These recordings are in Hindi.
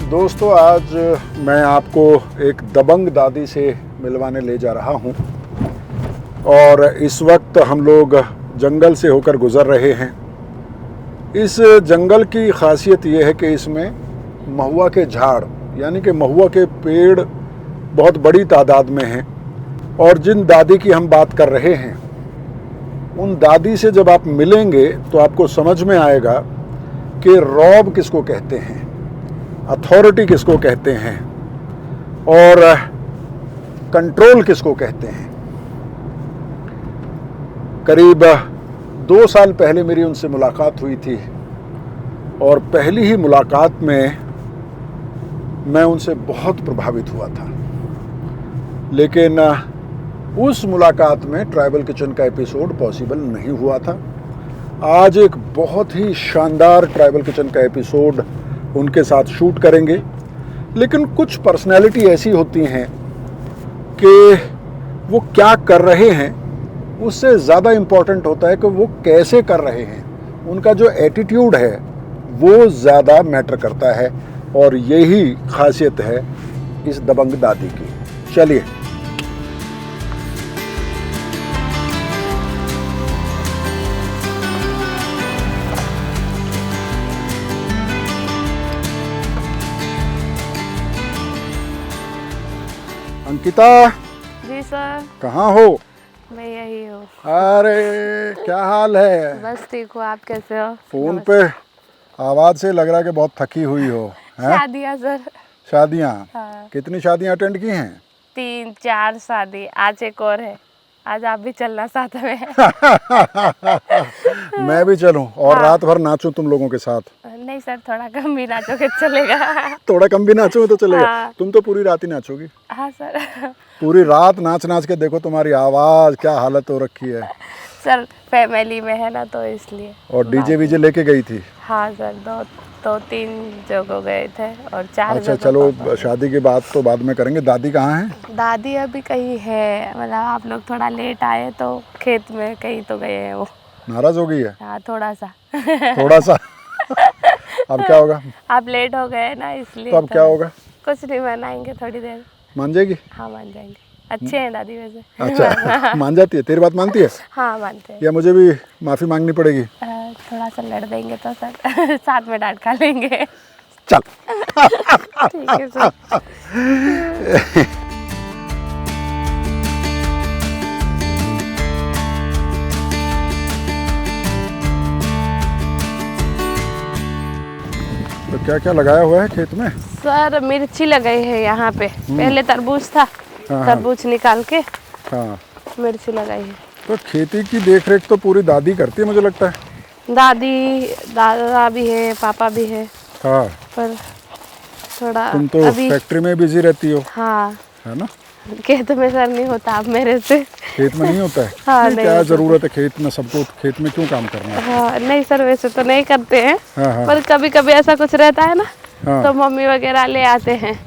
दोस्तों, आज मैं आपको एक दबंग दादी से मिलवाने ले जा रहा हूं और इस वक्त हम लोग जंगल से होकर गुज़र रहे हैं। इस जंगल की ख़ासियत ये है कि इसमें महुआ के झाड़ यानी कि महुआ के पेड़ बहुत बड़ी तादाद में हैं और जिन दादी की हम बात कर रहे हैं उन दादी से जब आप मिलेंगे तो आपको समझ में आएगा कि रौब किसको कहते हैं, अथॉरिटी किसको कहते हैं और कंट्रोल किसको कहते हैं। करीब 2 साल पहले मेरी उनसे मुलाकात हुई थी और पहली ही मुलाकात में मैं उनसे बहुत प्रभावित हुआ था, लेकिन उस मुलाकात में ट्राइबल किचन का एपिसोड पॉसिबल नहीं हुआ था। आज एक बहुत ही शानदार ट्राइबल किचन का एपिसोड उनके साथ शूट करेंगे, लेकिन कुछ पर्सनैलिटी ऐसी होती हैं कि वो क्या कर रहे हैं उससे ज़्यादा इम्पॉर्टेंट होता है कि वो कैसे कर रहे हैं। उनका जो एटीट्यूड है वो ज़्यादा मैटर करता है और यही खासियत है इस दबंग दादी की। चलिए अंकिता। जी सर। कहाँ हो? मैं यही हूँ। अरे क्या हाल है? बस ठीक हूँ, आप कैसे हो? फोन पे आवाज से लग रहा है कि बहुत थकी हुई हो। हैं? शादियाँ सर। शादियाँ? हाँ। कितनी शादियाँ अटेंड की हैं? 3-4 शादी, आज एक और है। आज आप भी चलना साथ में। मैं भी चलूं और हाँ। रात भर नाचूं तुम लोगों के साथ? नहीं सर, थोड़ा कम भी नाचोगे चलेगा। थोड़ा कम भी नाचूं तो चलेगा। हाँ। तुम तो पूरी रात ही नाचोगी। हाँ सर। पूरी रात नाच नाच के देखो तुम्हारी आवाज क्या हालत हो रखी है। सर फैमिली में है ना तो इसलिए। और डीजे वीजे लेके गई थी? हाँ सर, 2-3 जगह गए थे और 4 अच्छा जगह चलो, पापा। शादी की बात तो बाद में करेंगे। दादी कहाँ है? दादी अभी कहीं है, मतलब आप लोग थोड़ा लेट आए तो खेत में कहीं तो गए हैं वो। नाराज हो गई है? हाँ थोड़ा सा। थोड़ा सा। अब क्या होगा? आप लेट हो गए ना इसलिए। तो अब क्या होगा? कुछ नहीं, मनाएंगे थोड़ी देर। मान जाएगी? हाँ मान जाएंगे, अच्छे हैं दादी वैसे। अच्छा मान जाती है? तेरी बात मानती है? हाँ मानते हैं। या मुझे भी माफ़ी मांगनी पड़ेगी? थोड़ा सा लड़ देंगे तो सर साथ में डांट खा लेंगे। चल। ठीक है सर। तो क्या क्या लगाया हुआ है खेत में? सर मिर्ची लगाई है यहाँ पे, पहले तरबूज था। हाँ। तरबूज निकाल के हाँ। मिर्ची लगाई है। तो खेती की देख रेख तो पूरी दादी करती है मुझे लगता है। दादी दादा भी है, पापा भी है, हाँ। पर थोड़ा तुम तो अभी। फैक्ट्री में बिजी रहती हो, हाँ है ना? खेत में सर नहीं होता आप मेरे से। खेत में नहीं होता है? हाँ, नहीं, नहीं क्या होता। जरूरत है खेत में? सबको खेत में क्यों काम करना है? हाँ नहीं सर, वैसे तो नहीं करते हैं। हाँ, हाँ। पर कभी कभी ऐसा कुछ रहता है ना, हाँ। तो मम्मी वगैरह ले आते हैं,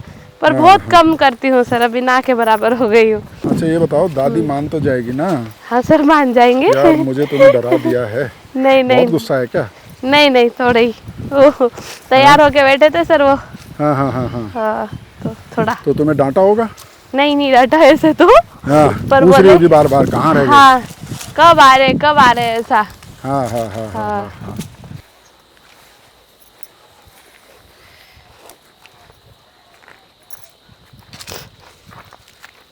पर हाँ, बहुत हाँ। कम करती हूँ सर, अभी ना के बराबर हो गई हूँ। अच्छा ये बताओ, दादी मान तो जाएगी ना? हाँ सर मान जाएंगे। यार मुझे तुमने डरा दिया है। नहीं नहीं बहुत गुस्सा है क्या? नहीं नहीं, थोड़ा ही। ओह, तैयार होके बैठे थे सर वो। हाँ हाँ हाँ हाँ। हाँ तो थोड़ा। तो तुम्हें डांटा होगा? नहीं नहीं डांटा ऐसे तो। हाँ, पर पूछ रही बोले होगी बार बार कहाँ रह गए? हाँ कब आ रहे ऐसा। हाँ हाँ हाँ हाँ हाँ। हाँ।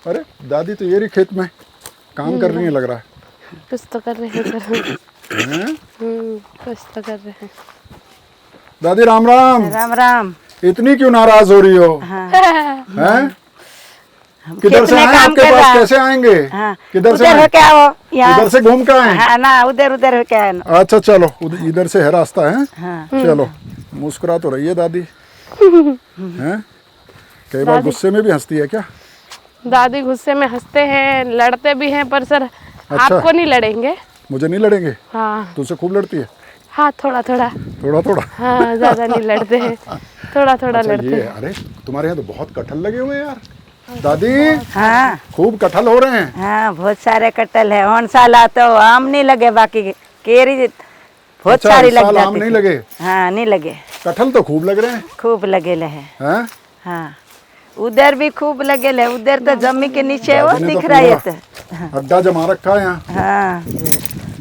अरे दादी तो ये रही खेत में काम कर रही है लग रहा है। कुछ तो कर रहे हैं सर। हैं? कुछ तो कर रहे हैं। दादी राम राम। राम राम। इतनी क्यों नाराज हो रही हो? हाँ। हैं? किधर से खेत में आए? काम आपके कर पास रहा। कैसे आएंगे? हाँ। किधर से उधर आए? हो क्या हो यहाँ? इधर से घूम के आए? हाँ ना, उधर हो क्या है ना? अच्छा चलो, इधर से है रास्ता है। हाँ। चलो, मुस्कुरा तो रही है दादी। हैं? कई बार गुस्से में भी हंसती है क्या? दादी गुस्से में हंसते हैं, लड़ते भी हैं, पर सर आपको नहीं लड़ेंगे। मुझे नहीं लड़ेंगे? हाँ। तुझसे खूब लड़ती है? हाँ थोड़ा थोड़ा। थोड़ा थोड़ा? हाँ ज्यादा नहीं लड़ते हैं, थोड़ा थोड़ा अच्छा लड़ते ये हैं। अरे तुम्हारे यहाँ तो बहुत कटहल लगे हुए हैं यार। दादी हाँ। खूब कटहल हो रहे हैं। हाँ बहुत सारे कटहल है। 1 साल तो आम नहीं लगे, बाकी केरी बहुत अच्छा, सारी इस लग साल आम जाती नहीं थी। लगे? हाँ नहीं लगे, कटहल तो खूब लग रहे हैं। खूब लगेले है। हैं? हाँ उधर भी खूब लगेले, उधर तो जमी के नीचे वो दादी ने तो दिख रहा है तो। अड्डा जमा रखा है यहाँ। हाँ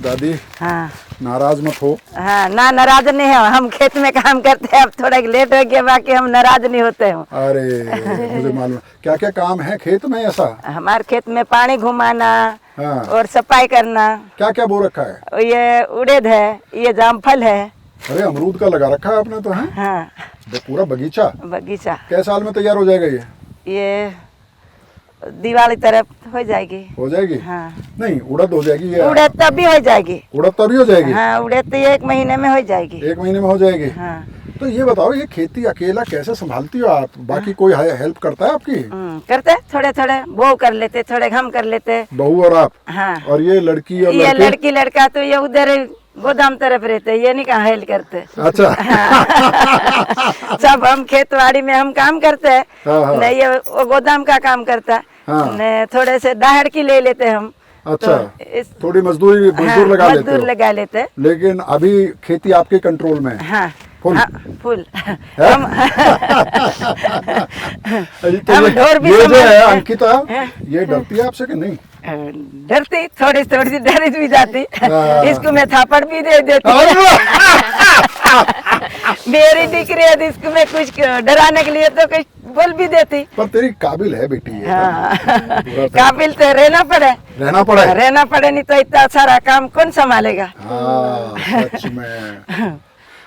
दादी हाँ नाराज मत हो। हाँ ना नाराज नहीं है, हम खेत में काम करते हैं, अब थोड़ा लेट हो गया, बाकी हम नाराज नहीं होते हैं। अरे मुझे मालूम, क्या क्या काम है खेत में ऐसा? हमारे खेत में पानी घुमाना हाँ। और सफाई करना। क्या क्या बो रखा है? ये उड़द है, ये जामफल है। अरे अमरूद का लगा रखा है आपने तो, है हाँ पूरा बगीचा। बगीचा। कै साल में तैयार हो जाएगा ये दिवाली तरफ हो जाएगी। हो जाएगी? हाँ नहीं, उड़द हो जाएगी ये। उड़द तभी हो जाएगी। उड़द तभी हो जाएगी? हाँ उड़द तो 1 महीने में हो जाएगी। 1 महीने में हो जाएगी? हाँ तो ये बताओ, ये खेती अकेला कैसे संभालती हो आप? बाकी कोई हेल्प करता है आपकी? करते थोड़े थोड़े, वो कर लेते, थोड़े हम कर लेते। बहू और आप? हाँ और ये लड़की और ये लड़के? लड़की लड़का तो ये उधर गोदाम तरफ रहते, ये नहीं कहाँ हेल्प करते। अच्छा। सब हम खेतवाड़ी में हम काम करते हैं। हाँ, हाँ। नहीं ये वो गोदाम का काम करता है। हाँ। नहीं थोड़े से दाहड़ की ले लेते हम। अच्छा, तो थोड़ी मजदूर लगा लेते मजदूर हो। लगा लेते। लेकिन अभी खेती आपके कंट्रोल में है? हाँ फुल? हाँ, फुल। है? हम तो हम ये ढोर भी जो है संभालते हैं। अंकिता, हैं? ये डरती है आपसे कि नहीं? डरती, थोड़ी थोड़ी सी डर भी जाती। हाँ। इसको मैं थापड़ भी दे देती। मेरी दिक्कत है, इसको मैं कुछ डराने के लिए तो कुछ बोल भी देती। पर तेरी काबिल है बेटी ये। हाँ पूरा काबिल तो रहना पड़े। रहना पड़े। नहीं तो इतना सारा काम कौन संभालेगा। हाँ सच में।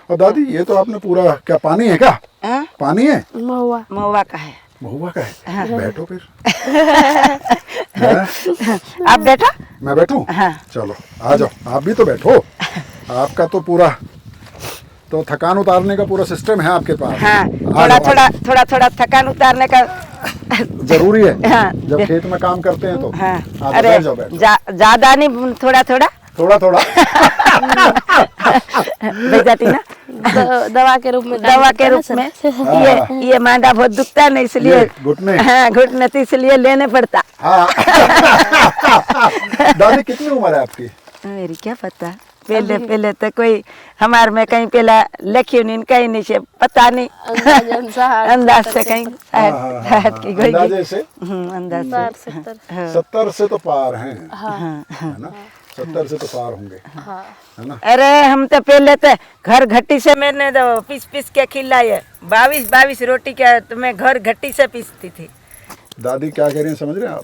और दादी ये तो आपने पूरा, क्या पानी है क्या? हाँ? पानी है? महुआ महुआ का है। महुआ का है? बैठो फिर। आप बैठो। मैं बैठूं? हाँ। चलो आ जाओ, आप भी तो बैठो। आपका तो पूरा तो थकान उतारने का पूरा सिस्टम है आपके पास। हाँ आ जाओ, थोड़ा थकान उतारने का जरूरी है। हाँ। जब खेत में काम करते हैं तो। हाँ आप अरे बैठ जाओ, बैठ जाओ। ज्यादा नहीं, थोड़ा थोड़ा बैठ जाती ना। दवा के रूप में दवा के रूप में। ये मांडा बहुत दुखता है ना, इसलिए ये घुटने। हाँ घुटने तो इसलिए लेने पड़ता। हाँ। दादी कितनी उम्र है आपकी? मेरी क्या पता, पहले तो कोई हमारे में कहीं पहला लखी नहीं, कहीं नहीं से पता नहीं। अंदाज से कहीं हट की गई। अंदाजे से? अंदाज से 70 से तो पार हैं। हाँ। है ना? 70 से तो पार होंगे। है ना? अरे हम तो पहले तो घर घट्टी से मैंने तो पीस के खिलाए। 22 रोटी क्या तो मैं घर घट्टी से पीसती थी। दादी क्या कह रही हैं समझ रहे हैं आप?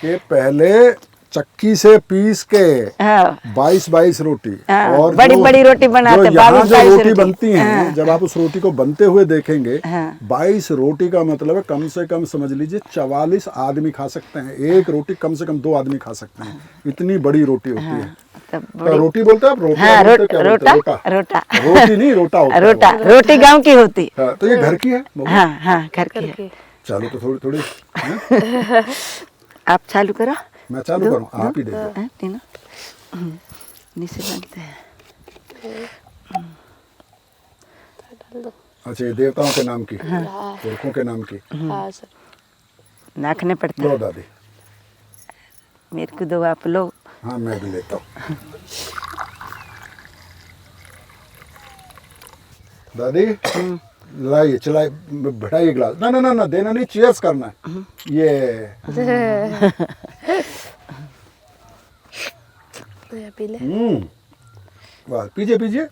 कि पहले चक्की से पीस के हाँ 22 रोटी। हाँ, और बड़ी रोटी बनाते, जो यहाँ 22 जो रोटी रोटी बनती हैं, हाँ। जब आप उस रोटी को बनते हुए देखेंगे, हाँ। 22 रोटी का मतलब है कम से कम समझ लीजिए 44 आदमी खा सकते हैं। एक रोटी कम से कम 2 आदमी खा सकते हैं, इतनी बड़ी रोटी होती है। तो रोटी बोलते हैं आप? रोटी हाँ बोलते हैं, क्या बोलते हैं? रोटा रोटी नहीं, रोटा होता है वो। रोटी गांव की होती। हाँ, तो ये घर की है? हाँ घर की है। चलो तो थोड़ी आप चालू करो। मैं चालू करूँ? आप ही दे दो। तीनों नीचे लगते हैं। अच्छा, ये देवताओं के नाम की, पुरखों के नाम की। हाँ सर। नाखने पड़ते लो हैं। दादी। मेरे को दो, आप लोग। हाँ मैं भी लेता हूँ। दादी लाइए, चलाइए, बढ़ाइए गिलास। ना देना नहीं, चीयर्स करना है। ये पी ले। वाह, पीजिए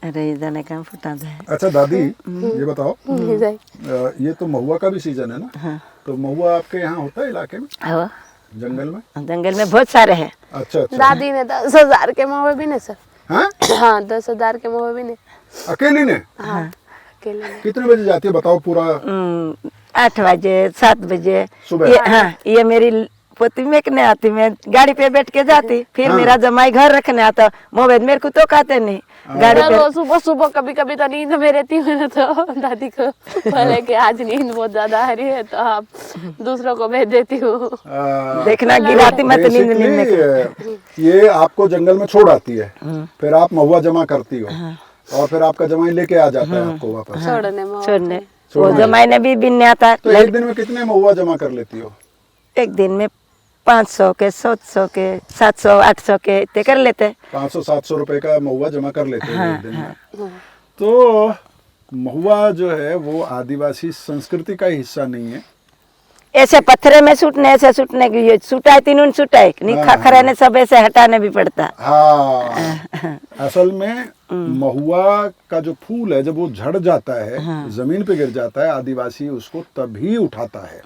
अरे इधर काम फुटा है। अच्छा दादी ये बताओ, ये तो महुआ का भी सीजन है ना? हाँ। तो महुआ आपके यहाँ होता है इलाके में, हाँ जंगल में? जंगल में बहुत सारे हैं। अच्छा। दादी ने 10,000 के महुए भी ने सर। हाँ? हाँ 10,000 के महुए भी ने। अकेली ने? हाँ अकेले ने। कितने बजे जाती है बताओ? पूरा 8 बजे 7 बजे सुबह? हाँ ये मेरी पोती में आती, मैं गाड़ी पे बैठ के जाती, फिर मेरा जमाई घर रखने आता। मोबाइल मेरे को तो कहते नहीं गाड़ी पे। सुबह कभी तो नींद में रहती हूँ ना, तो दादी को बोले कि आज नींद बहुत ज्यादा आ रही है तो आप दूसरों को भेज देती हूँ। देखना गिराती मत नींद में। ये आपको जंगल में छोड़ आती है, फिर आप महुआ जमा करती हो, और फिर आपका जमाई लेके आ जाता है आपको वापस छोड़ने। वो जमाई ने भी बिनने आता। तो एक दिन में कितने महुआ जमा कर लेती हो? एक दिन में 500 के 700 के 700 800 के इतने कर लेते। 500-700 रुपए का महुआ जमा कर लेते हैं एक दिन में। तो महुआ जो है वो आदिवासी संस्कृति का हिस्सा नहीं है। ऐसे पत्थरे में सूटने ऐसे सूटने की सूटाए तीनों सूटाए नहीं खखरे ने सब ऐसे हटाने भी पड़ता। हाँ असल में महुआ का जो फूल है जब वो झड़ जाता है जमीन पे गिर जाता है आदिवासी उसको तभी उठाता है,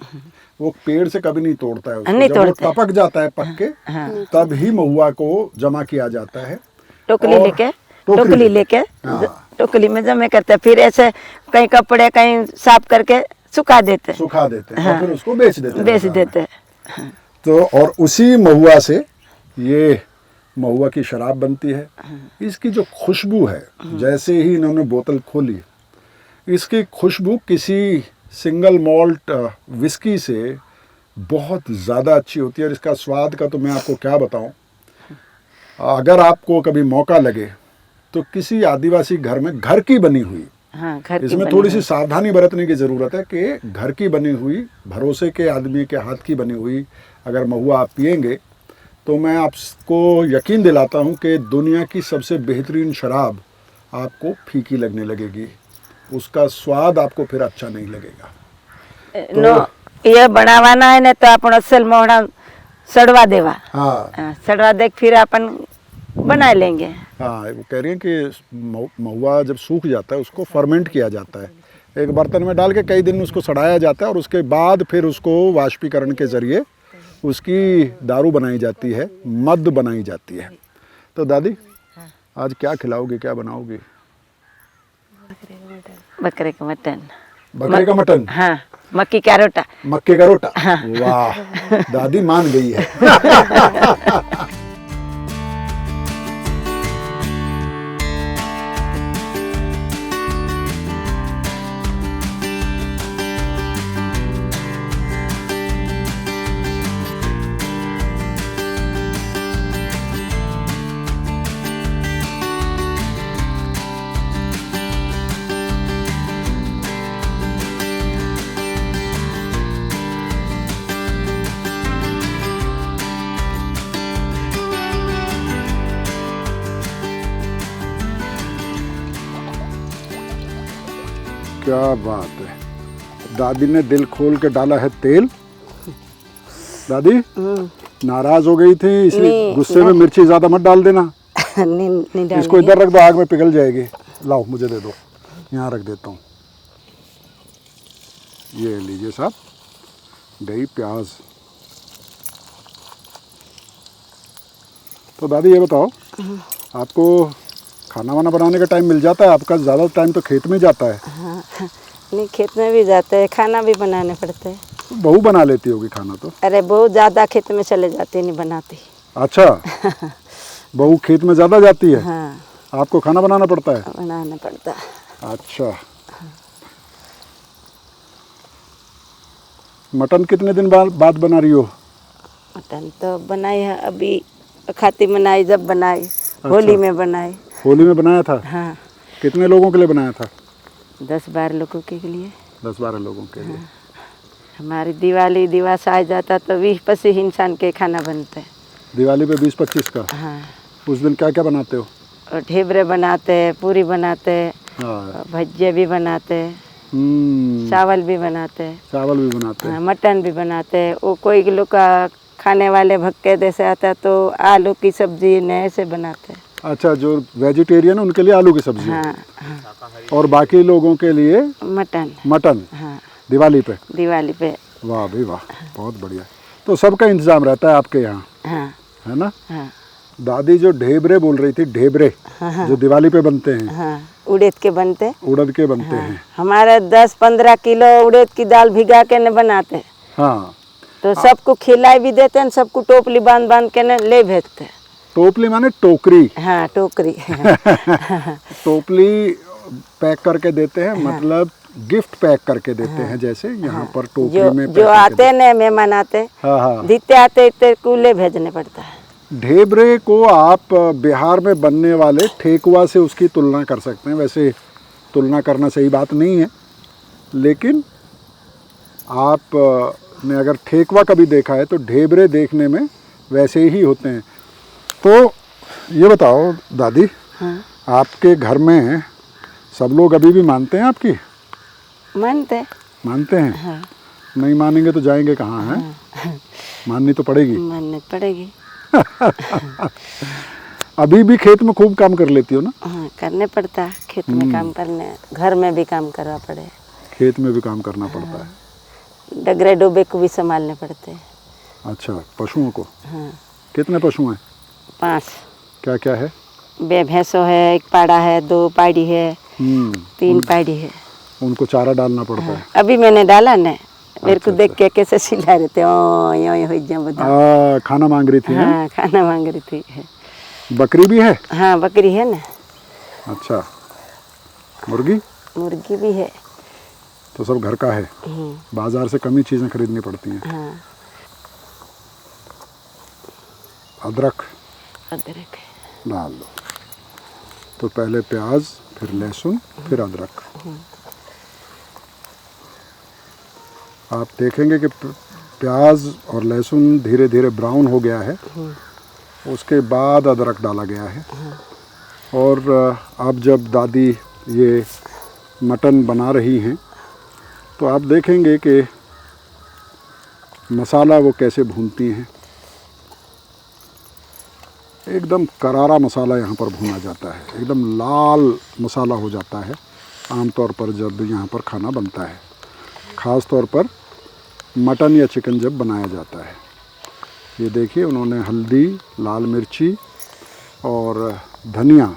वो पेड़ से कभी नहीं तोड़ता है उसको। नहीं जब वो तोड़ते। टपक जाता है पक के तब ही महुआ को जमा किया जाता है। टोकरी और लेके टोकरी टोकरी लेके टोकरी में जमे करते, फिर ऐसे कहीं कपड़े कहीं साफ करके सुखा देते हैं और फिर उसको बेच देते हैं। बेच देते। तो और उसी महुआ से ये महुआ की शराब बनती है। इसकी जो खुशबू है जैसे ही इन्होंने बोतल खोली इसकी खुशबू किसी सिंगल मॉल्ट विस्की से बहुत ज़्यादा अच्छी होती है और इसका स्वाद का तो मैं आपको क्या बताऊं। अगर आपको कभी मौका लगे तो किसी आदिवासी घर में घर की बनी हुई, हाँ, घर की इसमें बनी थोड़ी सी हुई। सावधानी बरतने की ज़रूरत है कि घर की बनी हुई भरोसे के आदमी के हाथ की बनी हुई अगर महुआ आप पिएंगे तो मैं आपको यकीन दिलाता हूं कि दुनिया की सबसे बेहतरीन शराब आपको फीकी लगने लगेगी, उसका स्वाद आपको फिर अच्छा नहीं लगेगा। नो ये बनावाना है ना तो अपन असल मोहड़ा सड़वा देवा। हाँ सड़वा दे फिर अपन बना लेंगे। हाँ वो कह रही हैं कि महुआ जब सूख जाता है उसको फर्मेंट किया जाता है, एक बर्तन में डाल के कई दिन उसको सड़ाया जाता है और उसके बाद फिर उसको वाष्पीकरण के ज़रिए उसकी दारू बनाई जाती है, मद बनाई जाती है। तो दादी आज क्या खिलाओगी, क्या बनाओगी? बकरे का मटन। बकरे का मटन? हाँ, मक्की का रोटा। मक्के का रोटा? वाह दादी मान गई है। क्या बात है, दादी ने दिल खोल के डाला है तेल। दादी नाराज हो गई थी इसलिए गुस्से में मिर्ची ज्यादा मत डाल देना। नहीं इसको इधर रख दो, आग में पिघल जाएगी। लाओ मुझे दे दो, यहाँ रख देता हूँ। ये लीजिए साहब, दही प्याज। तो दादी ये बताओ आपको खाना वाना बनाने का टाइम मिल जाता है? आपका ज़्यादा टाइम तो खेत में जाता है। हाँ, नहीं खेत में भी जाते हैं, खाना भी बनाने पड़ते हैं। तो बहू बना लेती होगी खाना तो? अरे बहुत ज़्यादा खेत में चले जाती, नहीं बनाती। अच्छा बहू खेत में ज़्यादा जाती है? हाँ, आपको खाना बनाना पड़ता है? बनाना पड़ता है। अच्छा, मटन कितने दिन बाद बना रही हो? मटन तो बनाई है, अभी खाती बनाई, जब बनाई होली में बनाई। होली में बनाया था? हाँ। कितने लोगों के लिए बनाया था? 10-12 लोगों के लिए। 10-12 लोगों के लिए। हमारी दिवाली दिवस आ जाता तो 20-25 इंसान के खाना बनते हैं। दिवाली पे 20-25 का? हाँ। उस दिन क्या क्या बनाते हो? और ढेबरे बनाते हैं, पूरी बनाते हैं, हाँ। भज्जे भी बनाते हैं, चावल भी बनाते हैं। चावल भी बनाते हैं। हाँ, मटन भी बनाते हैं। वो कोई लोग का खाने वाले भक्के जैसे आता है तो आलू की सब्जी नए से बनाते हैं। अच्छा, जो वेजिटेरियन उनके लिए आलू की सब्जी। हाँ, हाँ। और बाकी लोगों के लिए मटन। मटन। हाँ, दिवाली पे? दिवाली पे। वाह भाई वाह, बहुत बढ़िया। तो सबका इंतजाम रहता है आपके यहाँ? हाँ, है ना? हाँ, दादी जो ढेबरे बोल रही थी, ढेबरे जो दिवाली पे बनते हैं। हाँ, उड़द के बनते। उड़द के बनते हैं। हमारे 10-15 किलो उड़द की दाल भिगा के न बनाते। हाँ। तो सबको खिलाई भी देते हैं, सबको टोपली बांध के न ले भेजते। टोपली माने टोकरी? हाँ, टोकरी। टोपली पैक करके देते हैं, मतलब गिफ्ट पैक करके देते हैं, जैसे यहाँ पर टोकरी में जो आते न मेहमान आते, हाँ हाँ, जितने आते इतने कूले भेजने पड़ता है। ढेबरे को आप बिहार में बनने वाले ठेकुआ से उसकी तुलना कर सकते हैं। वैसे तुलना करना सही बात नहीं है, लेकिन आप आपने अगर ठेकवा कभी देखा है तो ढेबरे देखने में वैसे ही होते हैं। तो ये बताओ दादी, हाँ आपके घर में सब लोग अभी भी मानते हैं आपकी? मानते हैं? हाँ नहीं मानेंगे तो जाएंगे कहाँ हैं? हाँ माननी तो पड़ेगी। माननी पड़ेगी। अभी भी खेत में खूब काम कर लेती हो ना? हाँ करने पड़ता है, खेत में काम करने, घर में भी काम करना पड़े, खेत में भी काम करना पड़ता है। डगरे डोबे को भी संभालने पड़ते हैं। अच्छा, पशुओं को? हाँ कितने पशु हैं? 5। क्या क्या है? 2 भैंसों है, 1 पाड़ा है, 2 पाड़ी है, 3 पाड़ी है। उनको चारा डालना पड़ता है। अभी मैंने डाला ना, मेरे को अच्छा, देख के कैसे चिल्ला रहे थे, ओ यो हो जा बता। खाना मांग रही थी? हाँ खाना मांग रही थी। बकरी भी है? हाँ बकरी है ना। अच्छा, मुर्गी? मुर्गी भी है। तो सब घर का है, बाजार से कम ही चीज़ें खरीदनी पड़ती हैं। हाँ अदरक अदरक डाल दो। तो पहले प्याज, फिर लहसुन, फिर अदरक। आप देखेंगे कि प्याज और लहसुन धीरे धीरे ब्राउन हो गया है, उसके बाद अदरक डाला गया है। और अब जब दादी ये मटन बना रही हैं तो आप देखेंगे कि मसाला वो कैसे भूनती हैं। एकदम करारा मसाला यहाँ पर भुना जाता है, एकदम लाल मसाला हो जाता है आमतौर पर जब यहाँ पर खाना बनता है, ख़ास तौर पर मटन या चिकन जब बनाया जाता है। ये देखिए, उन्होंने हल्दी, लाल मिर्ची और धनिया,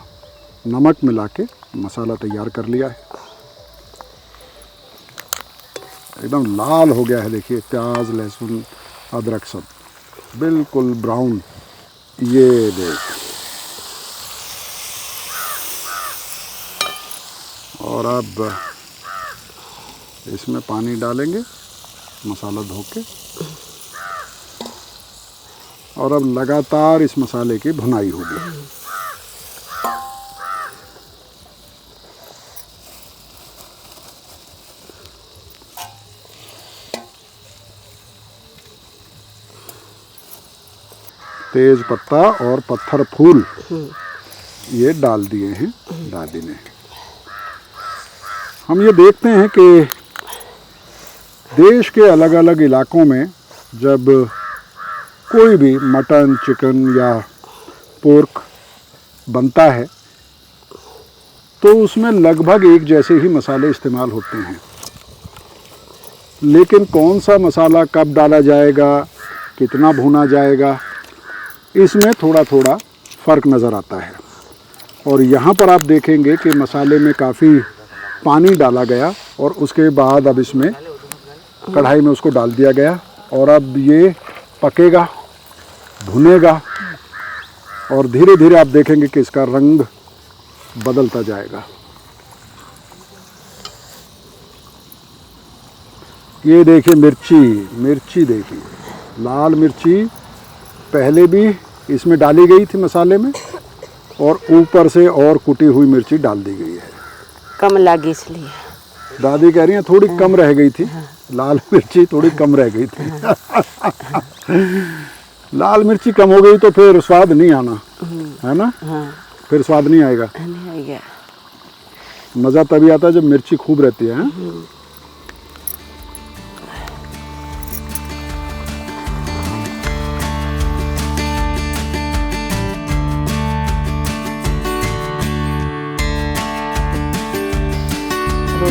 नमक मिला के मसाला तैयार कर लिया है। एकदम लाल हो गया है, देखिए प्याज, लहसुन, अदरक सब बिल्कुल ब्राउन। ये देख, और अब इसमें पानी डालेंगे मसाला धो के, और अब लगातार इस मसाले की भुनाई होगी। तेज पत्ता और पत्थर फूल ये डाल दिए हैं दादी ने। हम ये देखते हैं कि देश के अलग अलग इलाकों में जब कोई भी मटन, चिकन या पोर्क बनता है तो उसमें लगभग एक जैसे ही मसाले इस्तेमाल होते हैं, लेकिन कौन सा मसाला कब डाला जाएगा, कितना भुना जाएगा, इसमें थोड़ा थोड़ा फ़र्क नज़र आता है। और यहाँ पर आप देखेंगे कि मसाले में काफ़ी पानी डाला गया और उसके बाद अब इसमें कढ़ाई में उसको डाल दिया गया, और अब ये पकेगा, भुनेगा, और धीरे धीरे आप देखेंगे कि इसका रंग बदलता जाएगा। ये देखिए मिर्ची देखिए, लाल मिर्ची पहले भी इसमें डाली गई थी मसाले में, और ऊपर से और कुटी हुई मिर्ची डाल दी गई है। कम लगी इसलिए दादी कह रही हैं थोड़ी कम रह गई थी, लाल मिर्ची थोड़ी कम रह गई थी। लाल मिर्ची कम हो गई तो फिर स्वाद नहीं आना, है ना? हाँ फिर स्वाद नहीं आएगा। नहीं आएगा। मज़ा तभी आता है जब मिर्ची खूब रहती है।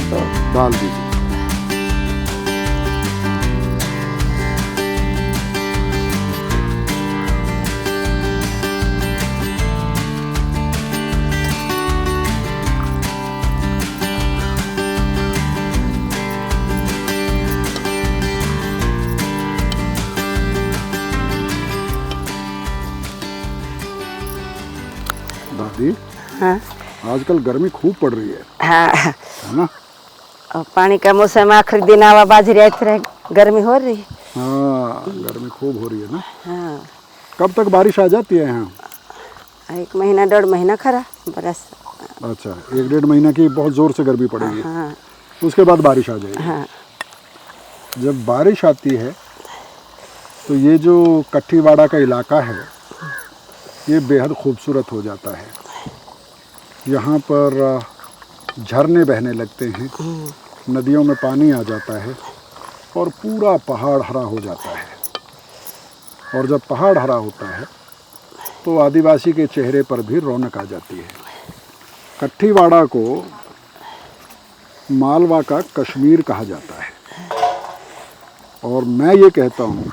तो डाल दीजिए। दादी, हाँ आजकल गर्मी खूब पड़ रही है हाँ, ना? और पानी का मौसम आखिरी दिन आवा, बाजरी आई तरह गर्मी हो रही है। हाँ, गर्मी खूब हो रही है ना? हाँ कब तक बारिश आ जाती है यहाँ? 1 महीना 1.5 महीना खरा बरस। अच्छा, 1-1.5 महीना की बहुत ज़ोर से गर्मी पड़ेगी, हाँ उसके बाद बारिश आ जाएगी। हाँ जब बारिश आती है तो ये जो कट्ठीवाड़ा का इलाका है ये बेहद खूबसूरत हो जाता है। यहाँ पर झरने बहने लगते हैं, नदियों में पानी आ जाता है और पूरा पहाड़ हरा हो जाता है। और जब पहाड़ हरा होता है तो आदिवासी के चेहरे पर भी रौनक आ जाती है। कट्ठीवाड़ा को मालवा का कश्मीर कहा जाता है। और मैं ये कहता हूँ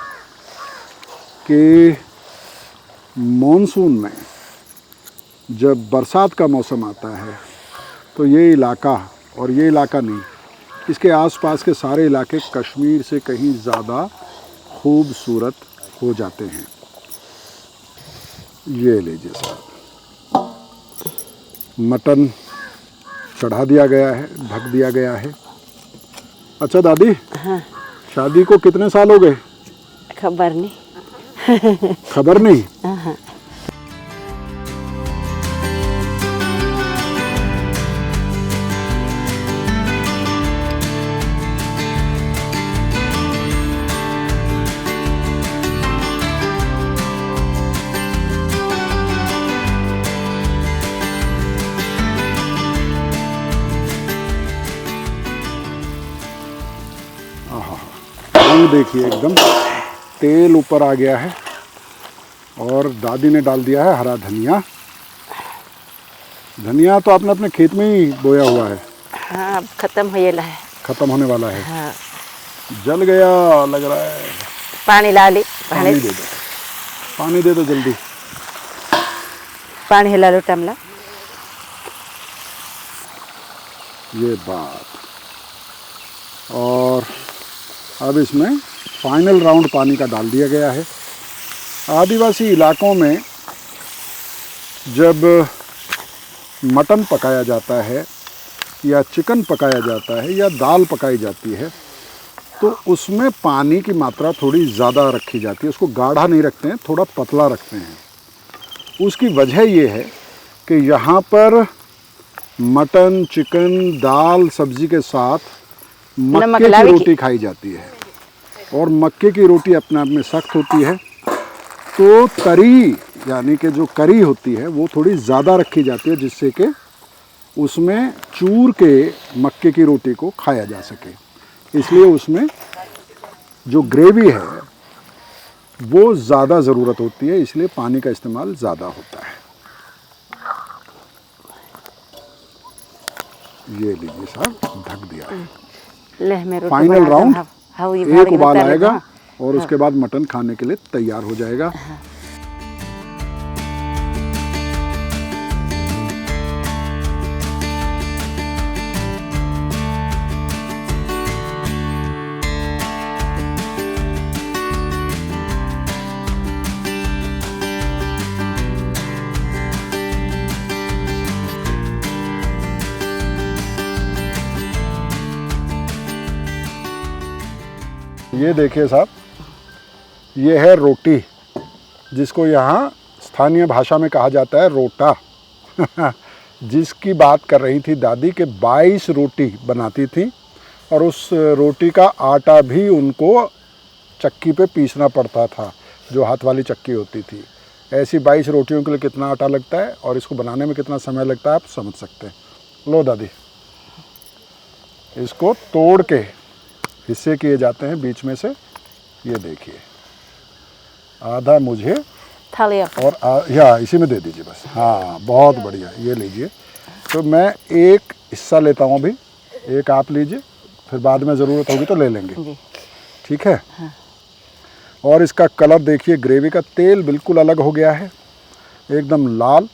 कि मॉनसून में जब बरसात का मौसम आता है तो ये इलाका, और ये इलाका नहीं, इसके आसपास के सारे इलाके कश्मीर से कहीं ज़्यादा खूबसूरत हो जाते हैं। ये लीजिए साहब, मटन चढ़ा दिया गया है, ढक दिया गया है। अच्छा दादी, हाँ। शादी को कितने साल हो गए? खबर नहीं। खबर नहीं? हाँ। रंग देखिए, एकदम तेल ऊपर आ गया है। और दादी ने डाल दिया है हरा धनिया। धनिया तो आपने अपने खेत में ही बोया हुआ है? हाँ, अब खत्म होएला है। खत्म होने वाला है। हाँ। जल गया लग रहा है। पानी ला ली। पानी दे दो, पानी दे दो जल्दी। पानी हिला लो टमला। ये बात। और अब इसमें फाइनल राउंड पानी का डाल दिया गया है। आदिवासी इलाकों में जब मटन पकाया जाता है या चिकन पकाया जाता है या दाल पकाई जाती है तो उसमें पानी की मात्रा थोड़ी ज़्यादा रखी जाती है। उसको गाढ़ा नहीं रखते हैं, थोड़ा पतला रखते हैं। उसकी वजह ये है कि यहाँ पर मटन, चिकन, दाल, सब्ज़ी के साथ मक्के की रोटी खाई जाती है। और मक्के की रोटी अपने आप में सख्त होती है, तो तरी यानी कि जो करी होती है वो थोड़ी ज़्यादा रखी जाती है, जिससे कि उसमें चूर के मक्के की रोटी को खाया जा सके। इसलिए उसमें जो ग्रेवी है वो ज़्यादा ज़रूरत होती है, इसलिए पानी का इस्तेमाल ज़्यादा होता है। ये लीजिए साहब, ढक दिया है। फाइनल राउंड, एक उबाल आएगा और उसके बाद मटन खाने के लिए तैयार हो जाएगा। ये देखिए साहब, ये है रोटी, जिसको यहाँ स्थानीय भाषा में कहा जाता है रोटा। जिसकी बात कर रही थी दादी के 22 रोटी बनाती थी और उस रोटी का आटा भी उनको चक्की पे पीसना पड़ता था, जो हाथ वाली चक्की होती थी। ऐसी 22 रोटियों के लिए कितना आटा लगता है और इसको बनाने में कितना समय लगता है आप समझ सकते हैं। लो दादी, इसको तोड़ के हिस्से किए जाते हैं बीच में से। ये देखिए, आधा मुझे और या इसी में दे दीजिए बस। हाँ, बहुत बढ़िया। ये लीजिए। तो मैं एक हिस्सा लेता हूँ अभी, एक आप लीजिए, फिर बाद में ज़रूरत होगी तो ले लेंगे, ठीक है? हाँ। और इसका कलर देखिए, ग्रेवी का तेल बिल्कुल अलग हो गया है, एकदम लाल।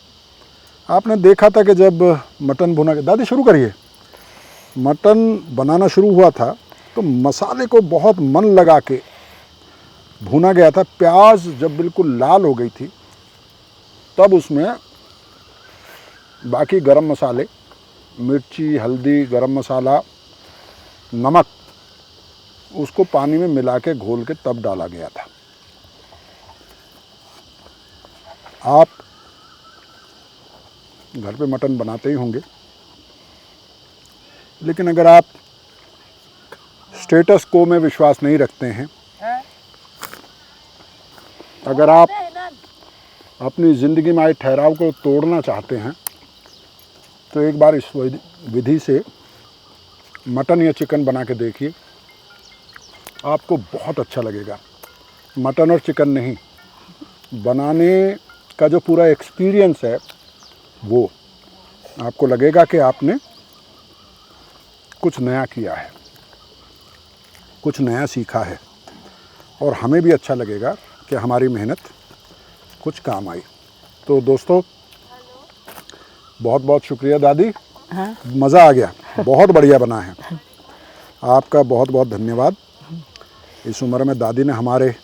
आपने देखा था कि जब मटन भुना के, दादी शुरू करिए, मटन बनाना शुरू हुआ था तो मसाले को बहुत मन लगा के भुना गया था। प्याज जब बिल्कुल लाल हो गई थी तब उसमें बाकी गरम मसाले, मिर्ची, हल्दी, गरम मसाला, नमक, उसको पानी में मिला के घोल के तब डाला गया था। आप घर पे मटन बनाते ही होंगे, लेकिन अगर आप स्टेटस को में विश्वास नहीं रखते हैं अगर आप अपनी ज़िंदगी में आए ठहराव को तोड़ना चाहते हैं तो एक बार इस विधि से मटन या चिकन बना के देखिए, आपको बहुत अच्छा लगेगा। मटन और चिकन नहीं, बनाने का जो पूरा एक्सपीरियंस है वो आपको लगेगा कि आपने कुछ नया किया है, कुछ नया सीखा है, और हमें भी अच्छा लगेगा कि हमारी मेहनत कुछ काम आई। तो दोस्तों बहुत बहुत शुक्रिया दादी, हाँ मज़ा आ गया, बहुत बढ़िया बना है। आपका बहुत बहुत धन्यवाद। इस उम्र में दादी ने हमारे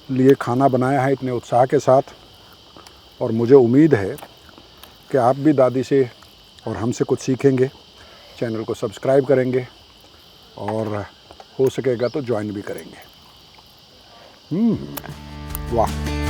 लिए खाना बनाया है इतने उत्साह के साथ, और मुझे उम्मीद है कि आप भी दादी से और हमसे कुछ सीखेंगे, चैनल को सब्सक्राइब करेंगे और हो सकेगा तो ज्वाइन भी करेंगे। वाह।